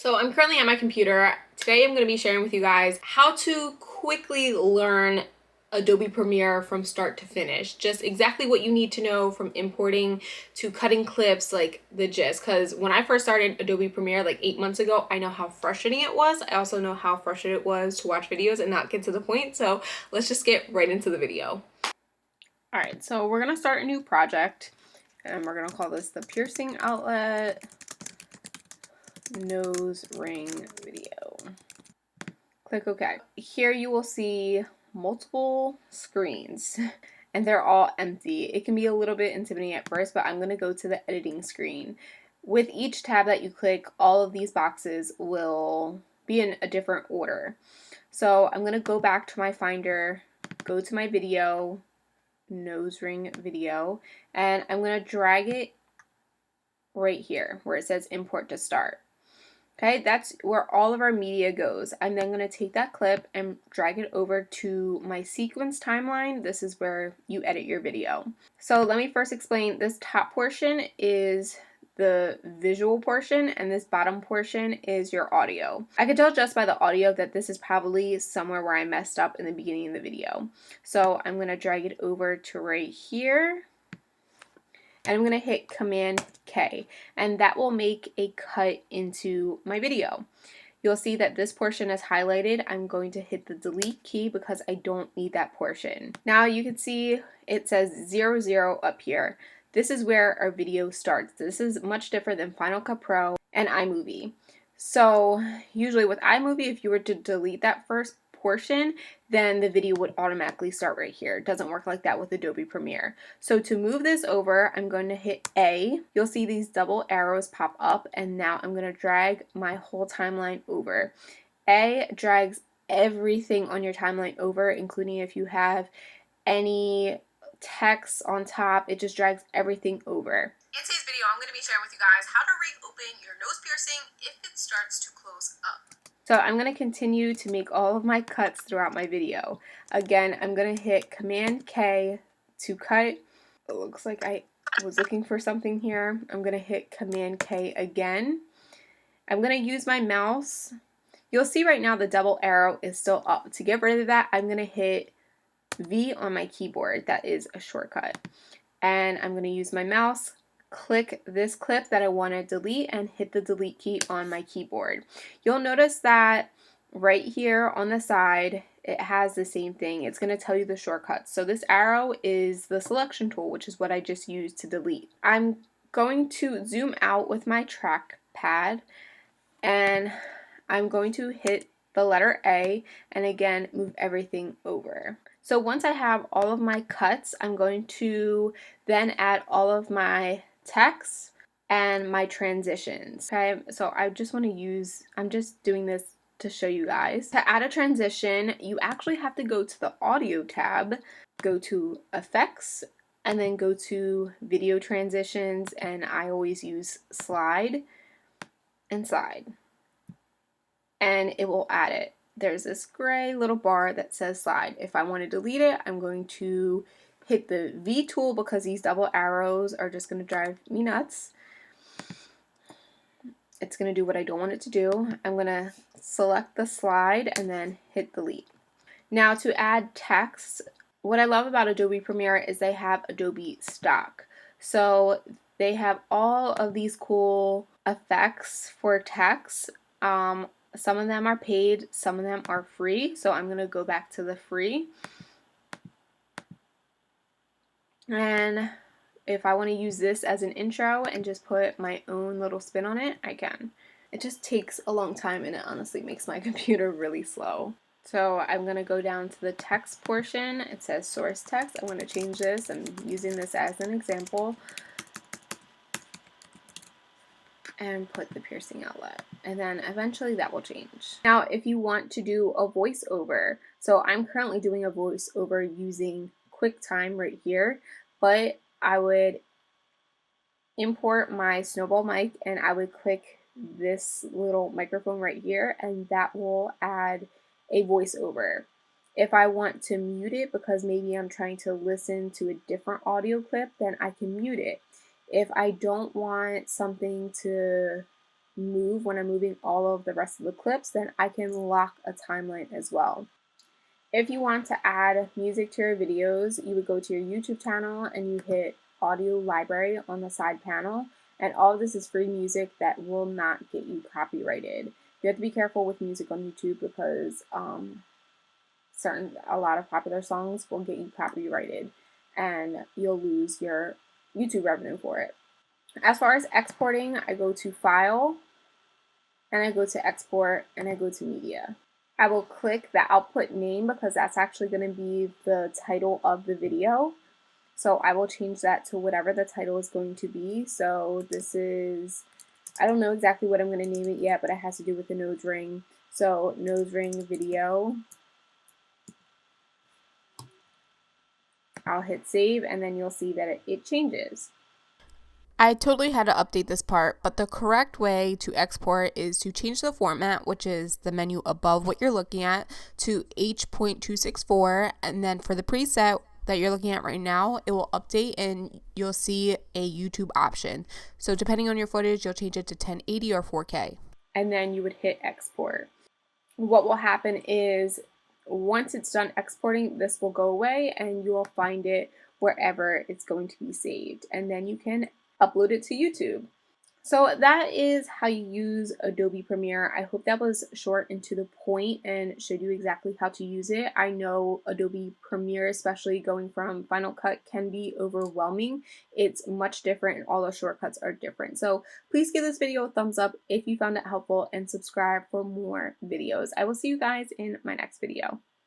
So I'm currently at my computer. Today I'm going to be sharing with you guys how to quickly learn Adobe Premiere from start to finish. Just exactly what you need to know from importing to cutting clips, like the gist. Because when I first started Adobe Premiere like 8 months ago, I know how frustrating it was. I also know how frustrating it was to watch videos and not get to the point. So let's just get right into the video. All right, so we're going to start a new project and we're going to call this the piercing outlet nose ring video. Click OK. Here you will see multiple screens and they're all empty. It can be a little bit intimidating at first, but I'm going to go to the editing screen. With each tab that you click, all of these boxes will be in a different order. So I'm going to go back to my Finder, go to my video, nose ring video, and I'm going to drag it right here where it says import to start. Okay, that's where all of our media goes. I'm then going to take that clip and drag it over to my sequence timeline. This is where you edit your video. So let me first explain, this top portion is the visual portion and this bottom portion is your audio. I can tell just by the audio that this is probably somewhere where I messed up in the beginning of the video. So I'm going to drag it over to right here. And I'm going to hit Command K, and that will make a cut into my video. You'll see that this portion is highlighted. I'm going to hit the delete key because I don't need that portion. Now you can see it says 00 up here. This is where our video starts. This is much different than Final Cut Pro and iMovie. So usually with iMovie, if you were to delete that first portion, then the video would automatically start right here. It doesn't work like that with Adobe Premiere. So to move this over, I'm going to hit A. You'll see these double arrows pop up, and now I'm going to drag my whole timeline over. A drags everything on your timeline over, including if you have any text on top, it just drags everything over. In today's video, I'm going to be sharing with you guys how to reopen your nose piercing if it starts to close up. So I'm going to continue to make all of my cuts throughout my video. Again, I'm going to hit Command K to cut. It looks like I was looking for something here. I'm going to hit Command K again. I'm going to use my mouse. You'll see right now the double arrow is still up. To get rid of that, I'm going to hit V on my keyboard. That is a shortcut. And I'm going to use my mouse, click this clip that I want to delete, and hit the delete key on my keyboard. You'll notice that right here on the side it has the same thing. It's going to tell you the shortcuts. So this arrow is the selection tool, which is what I just used to delete. I'm going to zoom out with my trackpad and I'm going to hit the letter A and again move everything over. So once I have all of my cuts, I'm going to then add all of my text and my transitions. Okay, so I just want to use, I'm just doing this to show you guys. To add a transition, you actually have to go to the audio tab, go to effects, and then go to video transitions, and I always use slide and slide, and it will add it. There's this gray little bar that says slide. If I want to delete it, I'm going to hit the V tool because these double arrows are just going to drive me nuts. It's going to do what I don't want it to do. I'm going to select the slide and then hit delete. Now to add text, what I love about Adobe Premiere is they have Adobe stock. So they have all of these cool effects for text. Some of them are paid, some of them are free. So I'm going to go back to the free. And if I want to use this as an intro and just put my own little spin on it, I can. It just takes a long time and it honestly makes my computer really slow. So I'm going to go down to the text portion. It says source text. I'm going to change this. I'm using this as an example. And put the piercing outlet, and then eventually that will change. Now if you want to do a voiceover, so I'm currently doing a voiceover using QuickTime right here, but I would import my Snowball mic and I would click this little microphone right here, and that will add a voiceover. If I want to mute it because maybe I'm trying to listen to a different audio clip, then I can mute it. If I don't want something to move when I'm moving all of the rest of the clips, then I can lock a timeline as well. If you want to add music to your videos, you would go to your YouTube channel and you hit audio library on the side panel. And all of this is free music that will not get you copyrighted. You have to be careful with music on YouTube because a lot of popular songs will get you copyrighted and you'll lose your YouTube revenue for it. As far as exporting, I go to File, and I go to Export, and I go to Media. I will click the output name because that's actually going to be the title of the video. So I will change that to whatever the title is going to be. So this is, I don't know exactly what I'm going to name it yet, but it has to do with the nose ring. So nose ring video. I'll hit save, and then you'll see that it changes. I totally had to update this part, but the correct way to export is to change the format, which is the menu above what you're looking at, to H.264, and then for the preset that you're looking at right now, it will update and you'll see a YouTube option. So depending on your footage, you'll change it to 1080 or 4K. And then you would hit export. What will happen is once it's done exporting, this will go away and you will find it wherever it's going to be saved. And then you can upload it to YouTube. So that is how you use Adobe Premiere. I hope that was short and to the point and showed you exactly how to use it. I know Adobe Premiere, especially going from Final Cut, can be overwhelming. It's much different and all the shortcuts are different. So please give this video a thumbs up if you found it helpful and subscribe for more videos. I will see you guys in my next video.